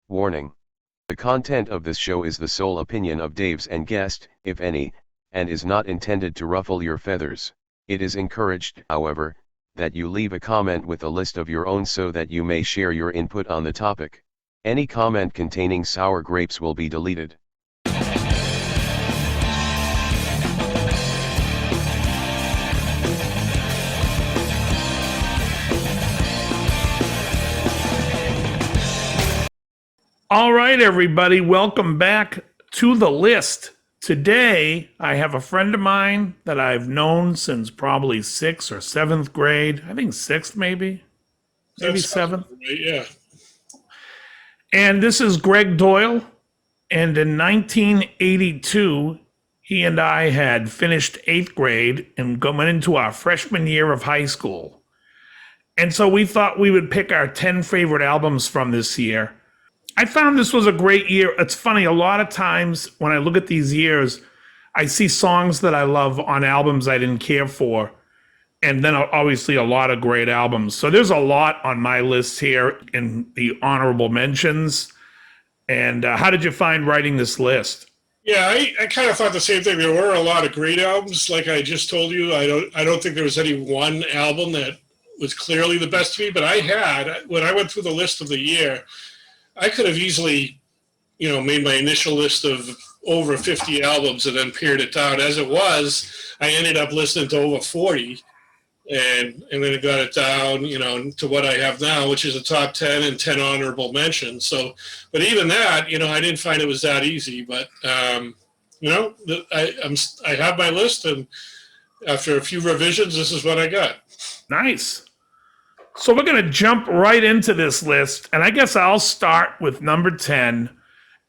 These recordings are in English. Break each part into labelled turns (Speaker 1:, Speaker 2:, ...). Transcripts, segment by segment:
Speaker 1: Warning. The content of this show is the sole opinion of Dave's and guest, if any, and is not intended to ruffle your feathers. It is encouraged, however, that you leave a comment with a list of your own so that you may share your input on the topic. Any comment containing sour grapes will be deleted.
Speaker 2: All right, everybody, welcome back to the list. Today, I have a friend of mine that I've known since probably 6th or 7th grade. I think 6th, maybe
Speaker 3: That's
Speaker 2: 7th.
Speaker 3: right, yeah.
Speaker 2: And this is Greg Doyle. And in 1982, he and I had finished 8th grade and went into our freshman year of high school. And so we thought we would pick our 10 favorite albums from this year. I found this was a great year. It's funny, a lot of times when I look at these years, I see songs that I love on albums I didn't care for, and then obviously a lot of great albums. So there's a lot on my list here in the honorable mentions. And how did you find writing this list?
Speaker 3: Yeah, I kind of thought the same thing. There were a lot of great albums. Like I just told you, I don't think there was any one album that was clearly the best to me, but when I went through the list of the year, I could have easily, made my initial list of over 50 albums and then pared it down. As it was, I ended up listening to over 40, and then it got it down, to what I have now, which is a top 10 and 10 honorable mentions. So, but even that, I didn't find it was that easy. But I have my list, and after a few revisions, this is what I got.
Speaker 2: Nice. So we're going to jump right into this list, and I guess I'll start with number 10.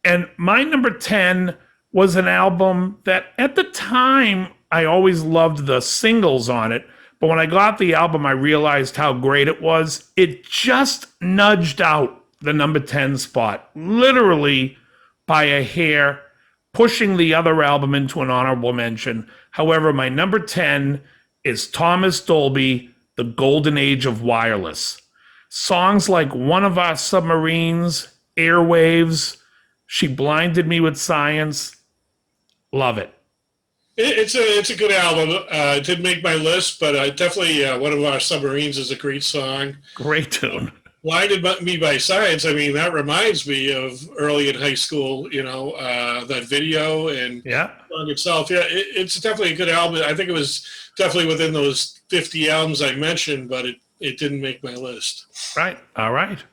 Speaker 2: And my number 10 was an album that at the time, I always loved the singles on it. But when I got the album, I realized how great it was. It just nudged out the number 10 spot, literally by a hair, pushing the other album into an honorable mention. However, my number 10 is Thomas Dolby, The Golden Age of Wireless. Songs like One of Our Submarines, Airwaves, She Blinded Me with Science. Love it.
Speaker 3: It's a good album. It didn't make my list, but definitely One of Our Submarines is a great song.
Speaker 2: Great tune.
Speaker 3: Blinded Me by Science. I mean, that reminds me of early in high school, that video and
Speaker 2: Yeah.
Speaker 3: the song itself. Yeah, it's definitely a good album. I think it was definitely within those 50 albums I mentioned, but it didn't make my list.
Speaker 2: Right. All right.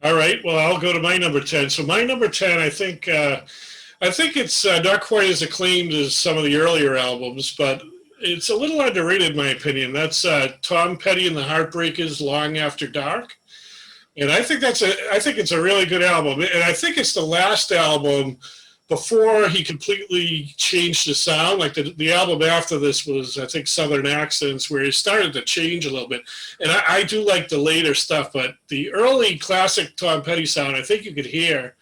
Speaker 3: All right. Well, I'll go to my number 10. So my number 10, I think it's not quite as acclaimed as some of the earlier albums, but it's a little underrated in my opinion. That's Tom Petty and the Heartbreakers, Long After Dark. And I think it's a really good album. And I think it's the last album before he completely changed the sound. Like the album after this was, I think, Southern Accents, where he started to change a little bit. And I do like the later stuff, but the early classic Tom Petty sound, I think you could hear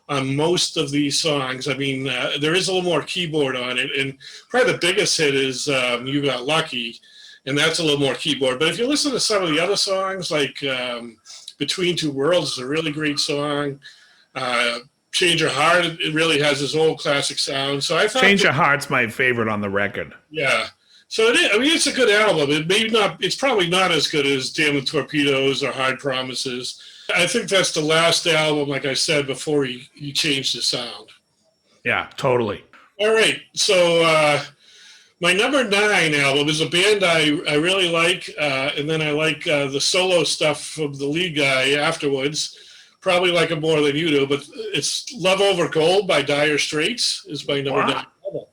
Speaker 3: on most of these songs. I mean, there is a little more keyboard on it. And probably the biggest hit is You Got Lucky, and that's a little more keyboard. But if you listen to some of the other songs, like Between Two Worlds is a really great song. Change Your Heart, it really has his old classic sound. So I thought
Speaker 2: Change Your Heart's my favorite on the record.
Speaker 3: Yeah. So it is, I mean, it's a good album. It's probably not as good as Damn the Torpedoes or Hard Promises. I think that's the last album, like I said, before he changed the sound.
Speaker 2: Yeah, totally.
Speaker 3: All right. So my number 9 album is a band I really like, and then I like the solo stuff from the lead guy afterwards. Probably like it more than you do, but it's Love Over Gold by Dire Straits is my number 9 album.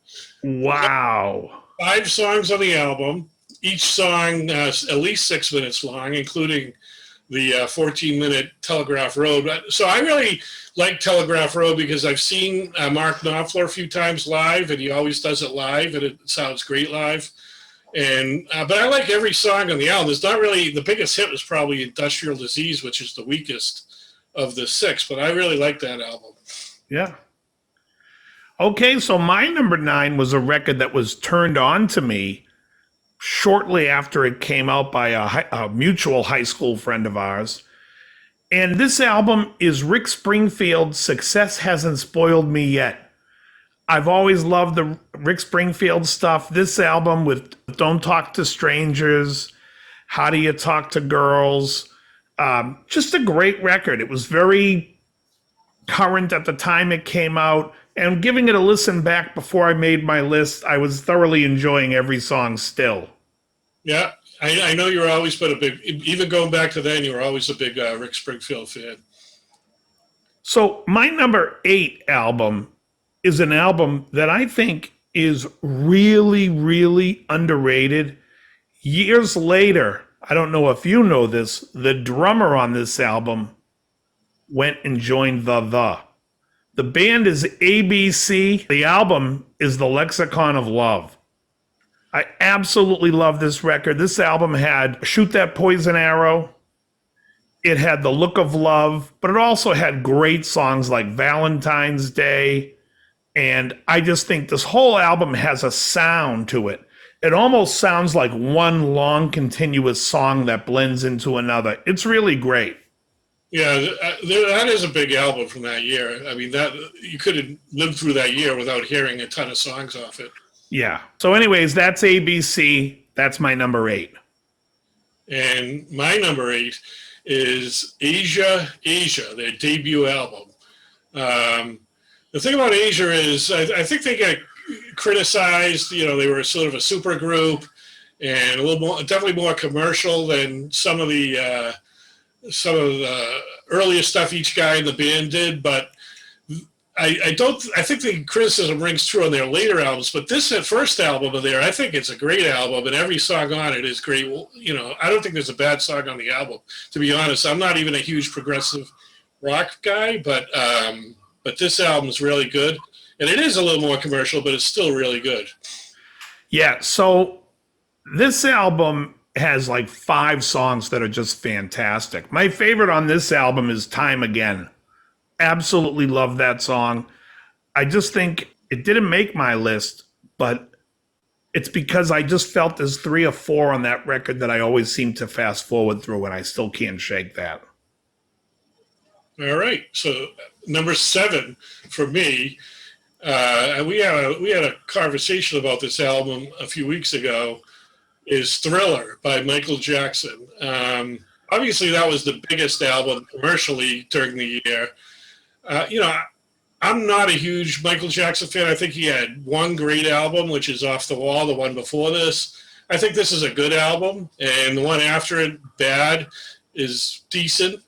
Speaker 2: Wow.
Speaker 3: 5 songs on the album, each song at least 6 minutes long, including the 14-minute Telegraph Road. So I really like Telegraph Road because I've seen Mark Knopfler a few times live, and he always does it live, and it sounds great live. And but I like every song on the album. It's not really, the biggest hit was probably Industrial Disease, which is the weakest of the 6, but I really like that album.
Speaker 2: Yeah. Okay, so my number 9 was a record that was turned on to me shortly after it came out by a mutual high school friend of ours. And this album is Rick Springfield's Success Hasn't Spoiled Me Yet. I've always loved the Rick Springfield stuff. This album with Don't Talk to Strangers, How Do You Talk to Girls, just a great record. It was very current at the time it came out. And giving it a listen back before I made my list, I was thoroughly enjoying every song still.
Speaker 3: Yeah, I know you were always been a big, even going back to then, you were always a big Rick Springfield fan.
Speaker 2: So my number 8 album is an album that I think is really, really underrated. Years later, I don't know if you know this, the drummer on this album went and joined The. The band is ABC. The album is The Lexicon of Love. I absolutely love this record. This album had Shoot That Poison Arrow. It had The Look of Love, but it also had great songs like Valentine's Day. And I just think this whole album has a sound to it. It almost sounds like one long continuous song that blends into another. It's really great.
Speaker 3: Yeah, that is a big album from that year. I mean, that you couldn't live through that year without hearing a ton of songs off it.
Speaker 2: Yeah. So anyways, that's ABC. That's my number 8.
Speaker 3: And my number 8 is Asia, their debut album. The thing about Asia is I think they get criticized. You know, they were sort of a super group and a little more, definitely more commercial than some of the earlier stuff each guy in the band did. But I think the criticism rings true on their later albums. But this first album of theirs, I think it's a great album, and every song on it is great. You know, I don't think there's a bad song on the album. To be honest, I'm not even a huge progressive rock guy, but this album is really good. And it is a little more commercial, but it's still really good.
Speaker 2: Yeah, so this album has like 5 songs that are just fantastic. My favorite on this album is Time Again. Absolutely love that song. I just think it didn't make my list, but it's because I just felt there's 3 or 4 on that record that I always seem to fast forward through, and I still can't shake that.
Speaker 3: All right, so number 7 for me, and we had a conversation about this album a few weeks ago, is Thriller by Michael Jackson. Obviously, that was the biggest album commercially during the year. You know, I'm not a huge Michael Jackson fan. I think he had one great album, which is Off the Wall, the one before this. I think this is a good album, and the one after it, Bad, is decent.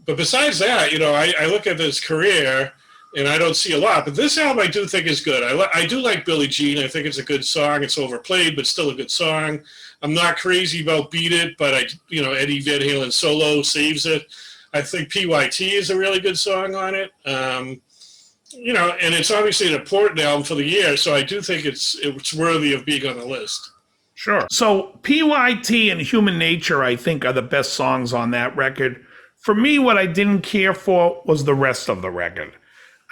Speaker 3: But besides that, you know, I look at his career, and I don't see a lot. But this album I do think is good. I do like Billie Jean. I think it's a good song. It's overplayed, but still a good song. I'm not crazy about Beat It, but Eddie Van Halen solo saves it. I think PYT is a really good song on it. You know, and it's obviously an important album for the year, so I do think it's worthy of being on the list.
Speaker 2: Sure. So PYT and Human Nature, I think, are the best songs on that record. For me, what I didn't care for was the rest of the record.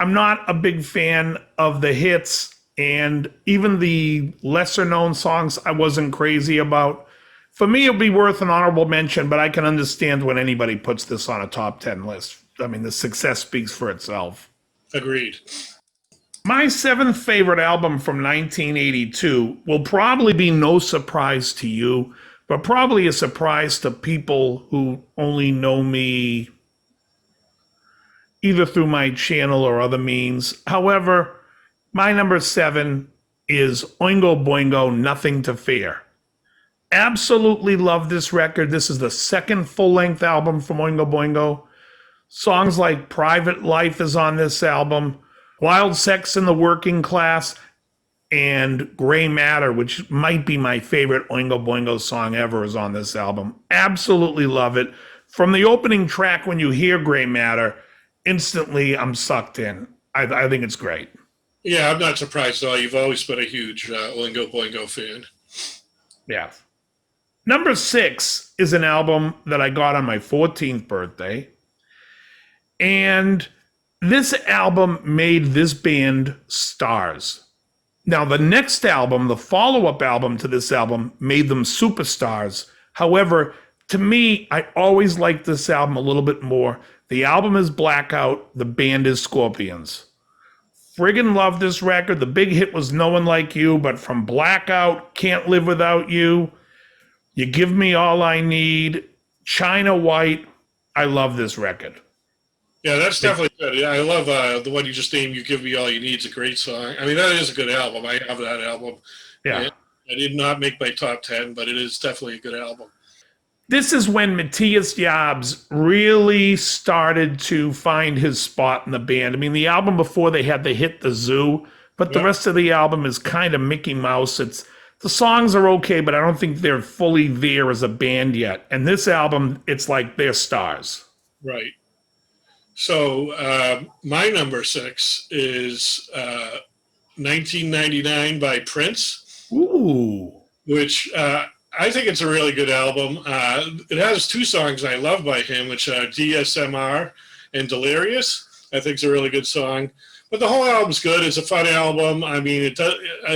Speaker 2: I'm not a big fan of the hits, and even the lesser-known songs I wasn't crazy about. For me, it'll be worth an honorable mention, but I can understand when anybody puts this on a top 10 list. I mean, the success speaks for itself.
Speaker 3: Agreed.
Speaker 2: My 7th favorite album from 1982 will probably be no surprise to you, but probably a surprise to people who only know me either through my channel or other means. However, my number 7 is Oingo Boingo, Nothing to Fear. Absolutely love this record. This is the 2nd full-length album from Oingo Boingo. Songs like Private Life is on this album, Wild Sex in the Working Class, and Gray Matter, which might be my favorite Oingo Boingo song ever, is on this album. Absolutely love it. From the opening track, when you hear Gray Matter, instantly I'm sucked in. I think it's great.
Speaker 3: Yeah, I'm not surprised at all. You've always been a huge Oingo Boingo fan.
Speaker 2: Yeah. Number 6 is an album that I got on my 14th birthday. And this album made this band stars. Now, the next album, the follow-up album to this album, made them superstars. However, To me, I always like this album a little bit more. The album is Blackout. The band is Scorpions. Friggin' love this record. The big hit was No One Like You, but from Blackout, Can't Live Without You, You Give Me All I Need, China White. I love this record.
Speaker 3: Yeah, that's definitely good. Yeah, I love the one you just named, You Give Me All You Need. It's a great song. I mean, that is a good album. I have that album.
Speaker 2: Yeah.
Speaker 3: I did not make my top 10, but it is definitely a good album.
Speaker 2: This is when Matthias Jabs really started to find his spot in the band. I mean, the album before they had the hit The Zoo, but the rest of the album is kind of Mickey Mouse. The songs are okay, but I don't think they're fully there as a band yet. And this album, it's like they're stars.
Speaker 3: Right. So my number 6 is 1999 by Prince.
Speaker 2: Ooh.
Speaker 3: Which I think it's a really good album. It has 2 songs I love by him, which are DSMR and Delirious. I think it's a really good song. But the whole album's good. It's a fun album. I mean, it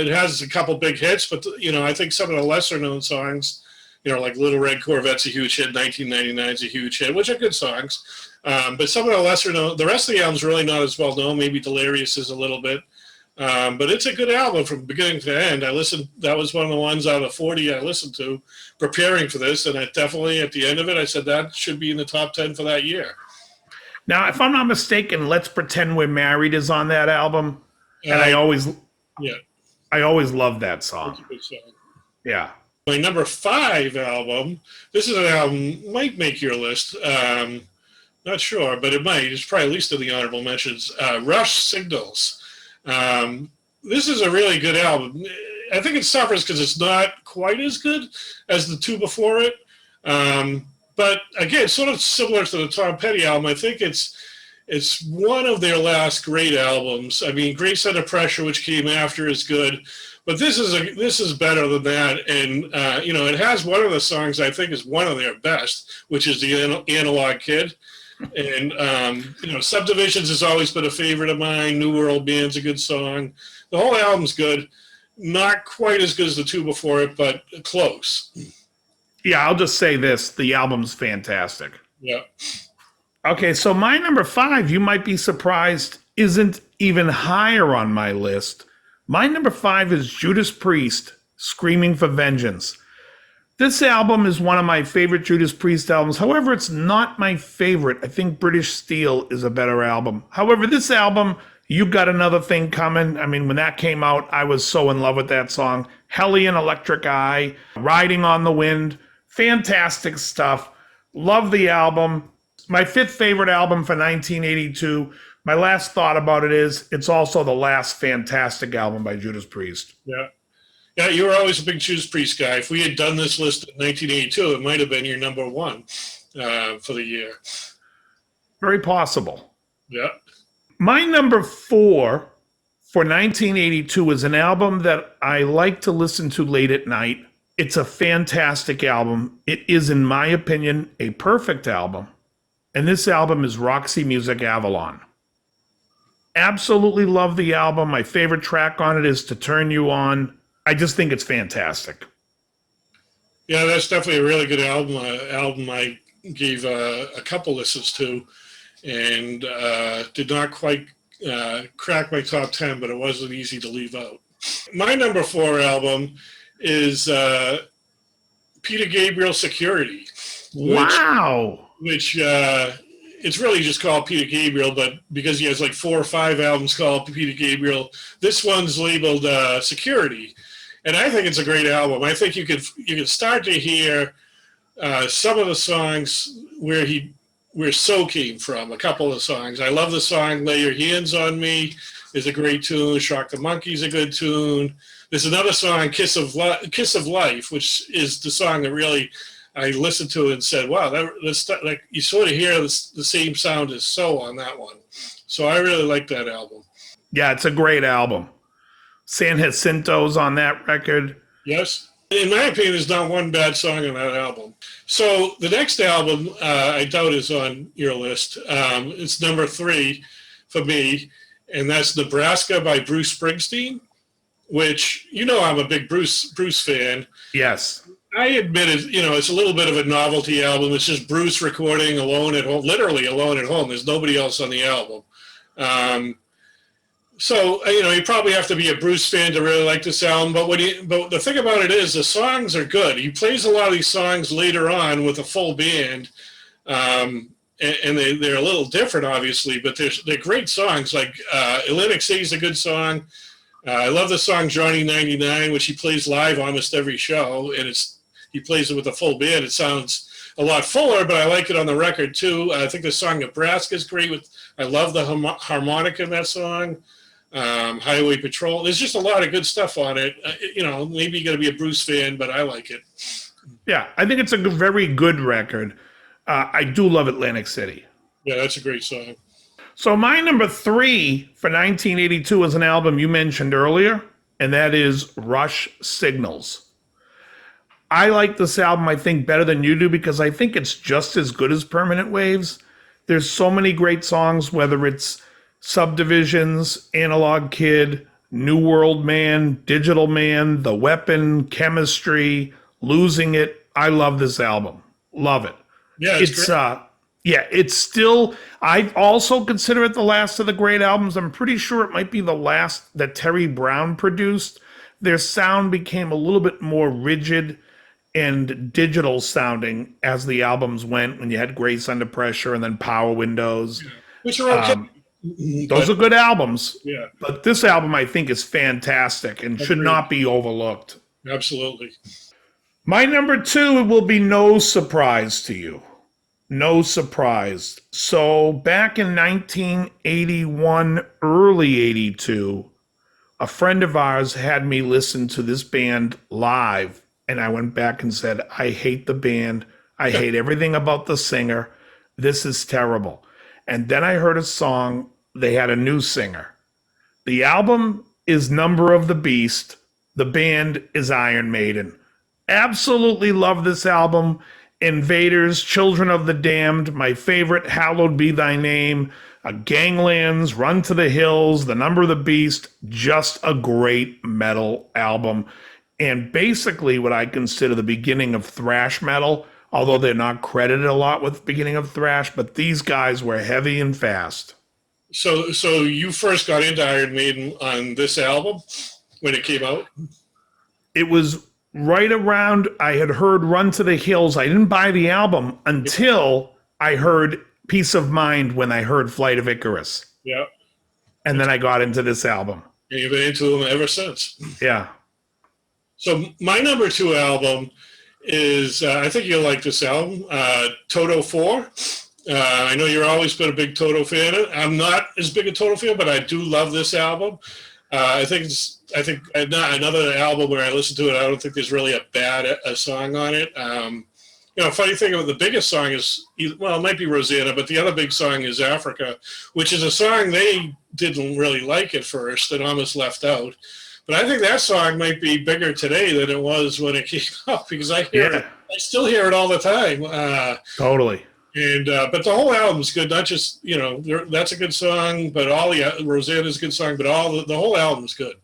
Speaker 3: has a couple big hits, but, I think some of the lesser-known songs, like Little Red Corvette's a huge hit, 1999's a huge hit, which are good songs. But some of the lesser-known, the rest of the album's really not as well-known. Maybe Delirious is a little bit. But it's a good album from beginning to end. That was one of the ones out of 40 I listened to preparing for this, and I definitely, at the end of it, I said that should be in the top 10 for that year.
Speaker 2: Now, if I'm not mistaken, Let's Pretend We're Married is on that album, and I always love that song.
Speaker 3: It's a good song.
Speaker 2: Yeah.
Speaker 3: My number 5 album, this is an album, might make your list, not sure, but it might. It's probably at least in the honorable mentions. Rush Signals. This is a really good album. I think it suffers because it's not quite as good as the 2 before it. But again, sort of similar to the Tom Petty album. I think it's one of their last great albums. I mean, Grace Under Pressure, which came after, is good, but this is better than that. And it has one of the songs I think is one of their best, which is the Analog Kid. And Subdivisions has always been a favorite of mine. New World Band's a good song. The whole album's good. Not quite as good as the 2 before it, but close.
Speaker 2: Yeah, I'll just say this. The album's fantastic.
Speaker 3: Yeah.
Speaker 2: Okay, so my number 5, you might be surprised, isn't even higher on my list. My number 5 is Judas Priest, Screaming for Vengeance. This album is one of my favorite Judas Priest albums. However, it's not my favorite. I think British Steel is a better album. However, this album, You Got Another Thing Coming. I mean, when that came out, I was so in love with that song. Hellion Electric Eye, Riding on the Wind, fantastic stuff. Love the album. My 5th favorite album for 1982. My last thought about it is it's also the last fantastic album by Judas Priest.
Speaker 3: Yeah. Yeah, you were always a big Judas Priest guy. If we had done this list in 1982, it might have been your number 1 for the year.
Speaker 2: Very possible.
Speaker 3: Yeah.
Speaker 2: My number 4 for 1982 is an album that I like to listen to late at night. It's a fantastic album. It is, in my opinion, a perfect album. And this album is Roxy Music Avalon. Absolutely love the album. My favorite track on it is To Turn You On. I just think it's fantastic.
Speaker 3: Yeah, that's definitely a really good album. Album I gave a couple listens to, and did not quite crack my top 10, but it wasn't easy to leave out. My number 4 album is Peter Gabriel Security.
Speaker 2: Wow.
Speaker 3: Which it's really just called Peter Gabriel, but because he has like 4 or 5 albums called Peter Gabriel, this one's labeled Security. And I think it's a great album. I think you could start to hear some of the songs where So came from, a couple of songs. I love the song Lay Your Hands on Me is a great tune. Shock the Monkey's a good tune. There's another song, Kiss of Life, which is the song that really I listened to and said, wow, like you sort of hear the same sound as So on that one. So I really like that album.
Speaker 2: Yeah, it's a great album. San Jacinto's on that record.
Speaker 3: Yes. In my opinion, there's not one bad song on that album. So the next album, I doubt is on your list. It's number 3 for me, and that's Nebraska by Bruce Springsteen, which, I'm a big Bruce fan.
Speaker 2: Yes.
Speaker 3: I admit it, it's a little bit of a novelty album. It's just Bruce recording alone at home, literally alone at home. There's nobody else on the album. So, you probably have to be a Bruce fan to really like this album. But the thing about it is the songs are good. He plays a lot of these songs later on with a full band. And they're a little different, obviously, but they're great songs. Like Atlantic City is a good song. I love the song Johnny 99, which he plays live almost every show. And he plays it with a full band. It sounds a lot fuller, but I like it on the record, too. I think the song Nebraska is great. I love the harmonica in that song. Highway Patrol. There's just a lot of good stuff on it. Maybe you got to be a Bruce fan, but I like it.
Speaker 2: Yeah, I think it's a very good record. I do love Atlantic City.
Speaker 3: Yeah, that's a great song.
Speaker 2: So my number 3 for 1982 is an album you mentioned earlier, and that is Rush Signals. I like this album, I think, better than you do because I think it's just as good as Permanent Waves. There's so many great songs, whether it's Subdivisions, Analog Kid, New World Man, Digital Man, The Weapon, Chemistry, Losing It. I love this album. Love it.
Speaker 3: Yeah, it's great.
Speaker 2: It's still, I also consider it the last of the great albums. I'm pretty sure it might be the last that Terry Brown produced. Their sound became a little bit more rigid and digital sounding as the albums went, when you had Grace Under Pressure and then Power Windows.
Speaker 3: Yeah. Which are okay.
Speaker 2: Those are good albums.
Speaker 3: Yeah.
Speaker 2: But this album, I think, is fantastic and should not be overlooked.
Speaker 3: Absolutely.
Speaker 2: My number 2 will be no surprise to you. No surprise. So back in 1981, early 82, a friend of ours had me listen to this band live. And I went back and said, I hate the band. I hate everything about the singer. This is terrible. And then I heard a song. They had a new singer. The album is Number of the Beast. The band is Iron Maiden. Absolutely love this album. Invaders, Children of the Damned, my favorite, Hallowed Be Thy Name, Ganglands, Run to the Hills, The Number of the Beast. Just a great metal album. And basically what I consider the beginning of thrash metal, although they're not credited a lot with beginning of thrash, but these guys were heavy and fast.
Speaker 3: So you first got into Iron Maiden on this album when it came out?
Speaker 2: It was right around, I had heard Run to the Hills. I didn't buy the album until I heard Peace of Mind when I heard Flight of Icarus.
Speaker 3: Yeah.
Speaker 2: And then I got into this album.
Speaker 3: And you've been into them ever since.
Speaker 2: Yeah.
Speaker 3: So my number 2 album is, I think you'll like this album, Toto 4. I know you've always been a big Toto fan. I'm not as big a Toto fan, but I do love this album. I think another album where I listen to it, I don't think there's really a bad song on it. Funny thing about the biggest song is, well, it might be Rosanna, but the other big song is Africa, which is a song they didn't really like at first and almost left out. But I think that song might be bigger today than it was when it came out, because I still hear it all the time.
Speaker 2: Totally.
Speaker 3: And but the whole album's good. Not just that's a good song, but Rosanna's a good song, but the whole album's good.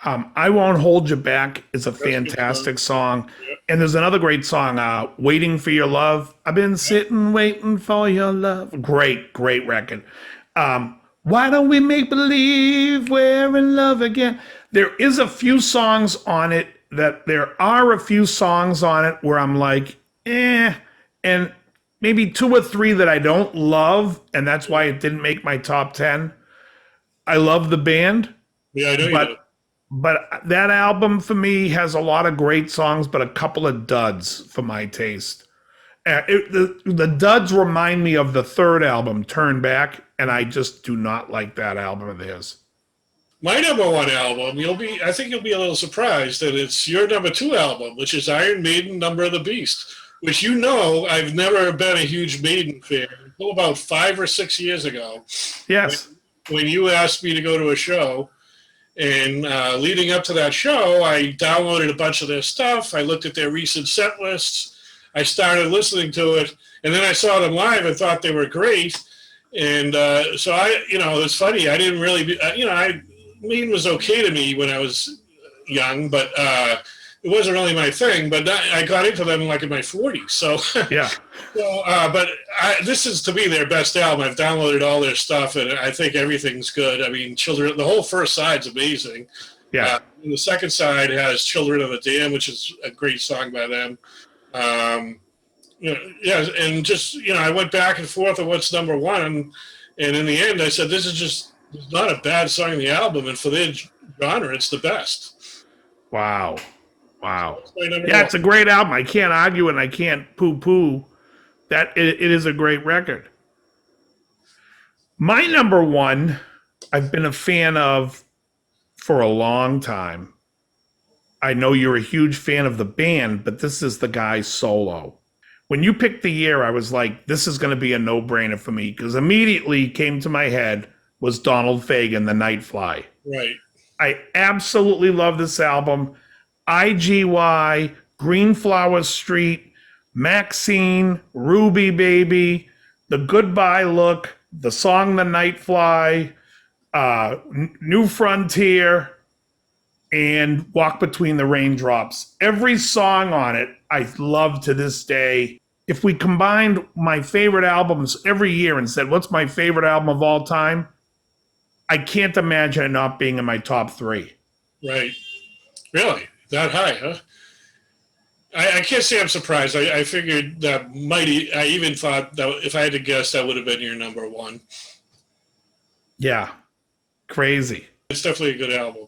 Speaker 2: I Won't Hold You Back is a fantastic song.
Speaker 3: Yeah.
Speaker 2: And there's another great song, Waiting for Your Love. I've been sitting waiting for your love. Great record. Why don't we make believe we're in love again? There are a few songs on it where I'm like, and maybe 2 or 3 that I don't love, and that's why it didn't make my top 10. I love the band.
Speaker 3: Yeah, I know you do.
Speaker 2: But that album for me has a lot of great songs, but a couple of duds for my taste. The duds remind me of the third album, Turn Back, and I just do not like that album of theirs.
Speaker 3: My number 1 album, I think you'll be a little surprised that it's your number 2 album, which is Iron Maiden, Number of the Beast, which I've never been a huge Maiden fan until about 5 or 6 years ago.
Speaker 2: Yes.
Speaker 3: When you asked me to go to a show, and leading up to that show, I downloaded a bunch of their stuff. I looked at their recent set lists. I started listening to it, and then I saw them live and thought they were great. And so it's funny. I didn't really, Maiden was okay to me when I was young, but it wasn't really my thing, but I got into them like in my 40s. So
Speaker 2: Yeah.
Speaker 3: but this is to me their best album. I've downloaded all their stuff, and I think everything's good. I mean, Children. The whole first side's amazing.
Speaker 2: Yeah.
Speaker 3: And the second side has Children of the Dam, which is a great song by them. Yeah, and just I went back and forth on what's number one, and in the end, I said this is just not a bad song in the album, and for their genre, it's the best.
Speaker 2: Wow. Wow.
Speaker 3: Yeah,
Speaker 2: it's a great album. I can't argue and I can't poo-poo that it is a great record. My number one, I've been a fan of for a long time. I know you're a huge fan of the band, but this is the guy's solo. When you picked the year, I was like, this is going to be a no-brainer for me, because immediately came to my head was Donald Fagen, The Night Fly.
Speaker 3: right.
Speaker 2: I absolutely love this album. IGY, Greenflower Street, Maxine, Ruby Baby, The Goodbye Look, the song The Night Fly, New Frontier, and Walk Between the Raindrops. Every song on it I love to this day. If we combined my favorite albums every year and said, what's my favorite album of all time? I can't imagine it not being in my top three.
Speaker 3: Right. Really? That high, huh? I can't say I'm surprised. I figured that I even thought that if I had to guess, that would have been your number one.
Speaker 2: Yeah. Crazy.
Speaker 3: It's definitely a good album.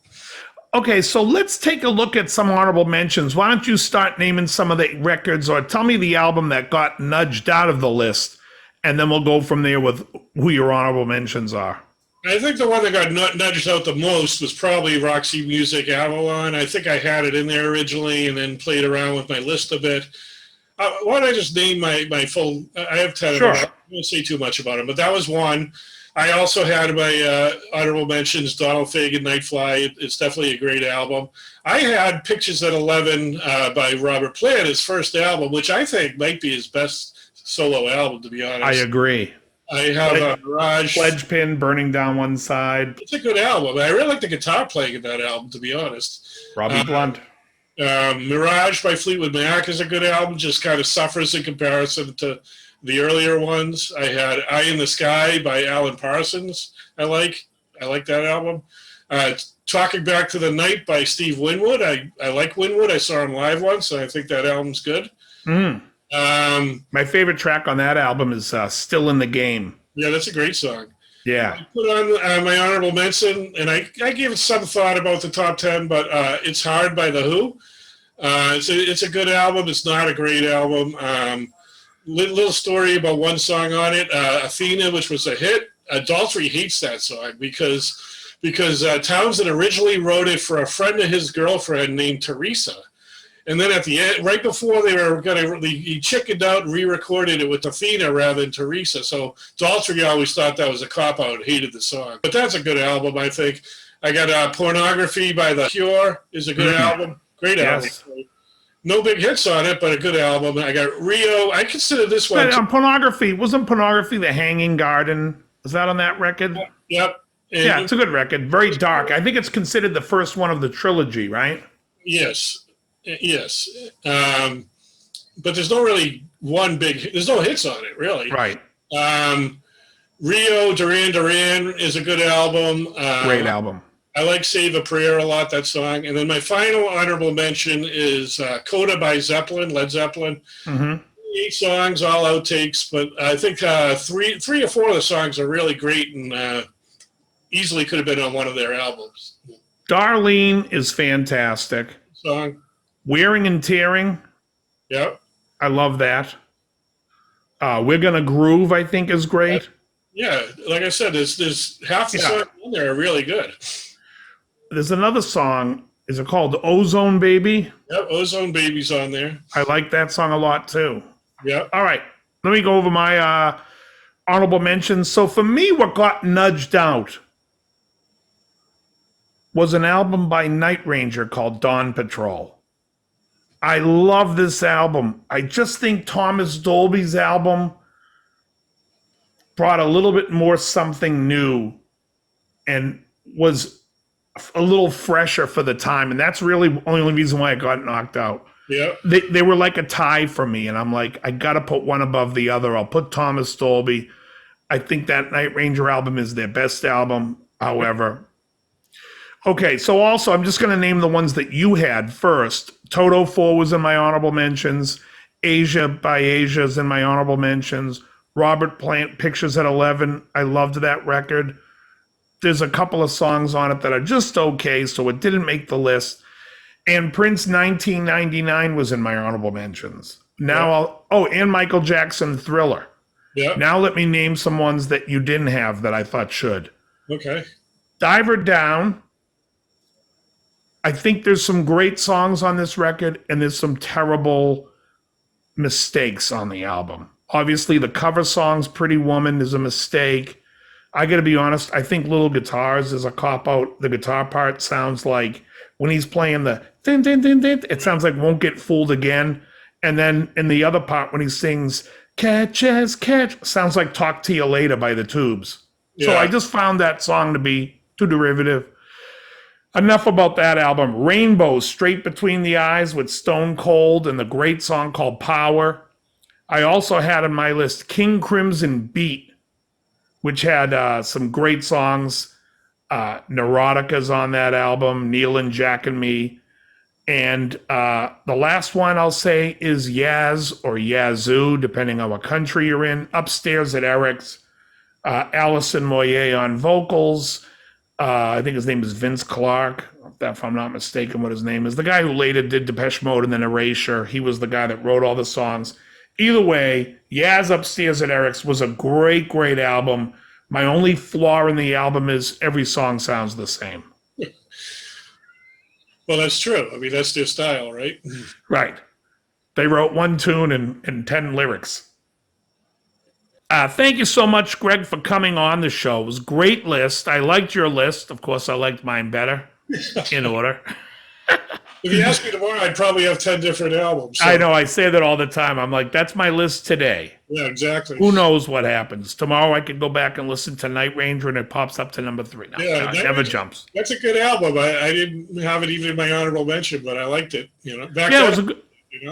Speaker 2: Okay, so let's take a look at some honorable mentions. Why don't you start naming some of the records, or tell me the album that got nudged out of the list, and then we'll go from there with who your honorable mentions are.
Speaker 3: I think the one that got nudged out the most was probably Roxy Music Avalon. I think I had it in there originally and then played around with my list a bit. Why don't I just name my full... I have 10
Speaker 2: Sure.
Speaker 3: of them. I won't say too much about them, but that was one. I also had my honorable mentions, Donald Fagen, Night Fly. It's definitely a great album. I had Pictures at 11 by Robert Plant, his first album, which I think might be his best solo album, to be honest.
Speaker 2: I agree.
Speaker 3: I have Mirage.
Speaker 2: Pledge Pin, Burning Down One Side.
Speaker 3: It's a good album. I really like the guitar playing in that album, to be honest.
Speaker 2: Robbie Blunt.
Speaker 3: Mirage by Fleetwood Mac is a good album, just kind of suffers in comparison to the earlier ones. I had Eye in the Sky by Alan Parsons. I like that album. Talking Back to the Night by Steve Winwood. I like Winwood. I saw him live once, and I think that album's good. My
Speaker 2: favorite track on that album is Still in the Game.
Speaker 3: Yeah, that's a great song.
Speaker 2: Yeah.
Speaker 3: I put on my honorable mention, and I gave it some thought about the top 10, but It's Hard by The Who. It's a good album. It's not a great album. Little story about one song on it, Athena, which was a hit. Daltrey hates that song because Townsend originally wrote it for a friend of his girlfriend named Teresa. And then at the end, right before they were he chickened out and re-recorded it with Athena rather than Teresa. So Daltrey always thought that was a cop-out and hated the song. But that's a good album, I think. I got Pornography by The Cure is a good album. Great album. No big hits on it, but a good album. I got Rio. I consider this one.
Speaker 2: Pornography. Wasn't Pornography The Hanging Garden? Was that on that record?
Speaker 3: Yep.
Speaker 2: Yeah, it's a good record. Very dark. I think it's considered the first one of the trilogy, right?
Speaker 3: Yes. But there's no really there's no hits on it, really.
Speaker 2: Right.
Speaker 3: Rio, Duran Duran is a good album.
Speaker 2: Great album.
Speaker 3: I like Save a Prayer a lot, that song. And then my final honorable mention is Coda by Zeppelin, Led Zeppelin. 8 songs, all outtakes, but I think three or four of the songs are really great and easily could have been on one of their albums.
Speaker 2: Darlene is fantastic.
Speaker 3: Song.
Speaker 2: Wearing and Tearing.
Speaker 3: Yep.
Speaker 2: I love that. We're Gonna Groove, I think, is great.
Speaker 3: Yeah, like I said, there's half the songs in there are really good.
Speaker 2: There's another song. Is it called Ozone Baby?
Speaker 3: Yep, Ozone Baby's on there.
Speaker 2: I like that song a lot, too.
Speaker 3: Yep.
Speaker 2: All right. Let me go over my honorable mentions. So for me, what got nudged out was an album by Night Ranger called Dawn Patrol. I love this album. I just think Thomas Dolby's album brought a little bit more something new and was a little fresher for the time, and that's really the only reason why I got knocked out.
Speaker 3: Yeah.
Speaker 2: They were like a tie for me, and I'm like, I got to put one above the other. I'll put Thomas Dolby. I think that Night Ranger album is their best album, however. Okay, so also, I'm just going to name the ones that you had first. Toto 4 was in my honorable mentions. Asia by Asia is in my honorable mentions. Robert Plant, Pictures at 11. I loved that record. There's a couple of songs on it that are just okay, so it didn't make the list. And Prince 1999 was in my honorable mentions. Now and Michael Jackson Thriller.
Speaker 3: Yeah.
Speaker 2: Now let me name some ones that you didn't have that I thought should.
Speaker 3: Okay.
Speaker 2: Diver Down. I think there's some great songs on this record, and there's some terrible mistakes on the album. Obviously, the cover song's Pretty Woman is a mistake. I got to be honest, I think Little Guitars is a cop-out. The guitar part sounds like, when he's playing the din, din, din, din, it sounds like Won't Get Fooled Again. And then in the other part, when he sings, Catch as Catch, sounds like Talk to You Later by the Tubes.
Speaker 3: Yeah.
Speaker 2: So I just found that song to be too derivative. Enough about that album. Rainbow, Straight Between the Eyes with Stone Cold and the great song called Power. I also had on my list King Crimson Beat, which had some great songs. Neurotica's on that album, Neil and Jack and Me. And the last one I'll say is Yaz or Yazoo, depending on what country you're in. Upstairs at Eric's. Allison Moyer on vocals. I think his name is Vince Clarke, if I'm not mistaken what his name is. The guy who later did Depeche Mode and then Erasure. He was the guy that wrote all the songs. Either way, Yaz Upstairs at Eric's was a great, great album. My only flaw in the album is every song sounds the same.
Speaker 3: Well, that's true. I mean, that's their style, right?
Speaker 2: Right. They wrote one tune and 10 lyrics. Thank you so much, Greg, for coming on the show. It was a great list. I liked your list. Of course, I liked mine better, in order.
Speaker 3: If you ask me tomorrow, I'd probably have 10 different albums. So.
Speaker 2: I know. I say that all the time. I'm like, that's my list today.
Speaker 3: Yeah, exactly.
Speaker 2: Who knows what happens? Tomorrow I could go back and listen to Night Ranger and it pops up to number 3. No,
Speaker 3: Yeah,
Speaker 2: it never jumps.
Speaker 3: That's a good album. I didn't have it even in my honorable mention, but I liked it. Back
Speaker 2: Yeah,
Speaker 3: then,
Speaker 2: it was a good.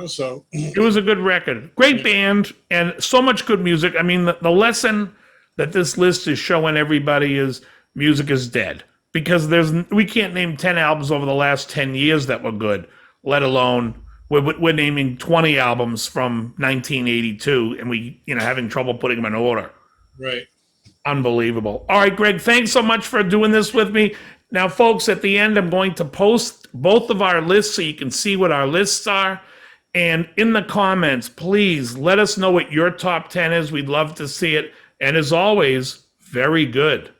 Speaker 3: So
Speaker 2: It was a good record. Great band and so much good music. I mean, the lesson that this list is showing everybody is music is dead. Because we can't name 10 albums over the last 10 years that were good, let alone we're naming 20 albums from 1982 and we having trouble putting them in order.
Speaker 3: Right.
Speaker 2: Unbelievable. All right, Greg, thanks so much for doing this with me. Now, folks, at the end, I'm going to post both of our lists so you can see what our lists are. And in the comments, please let us know what your top 10 is. We'd love to see it. And as always, very good.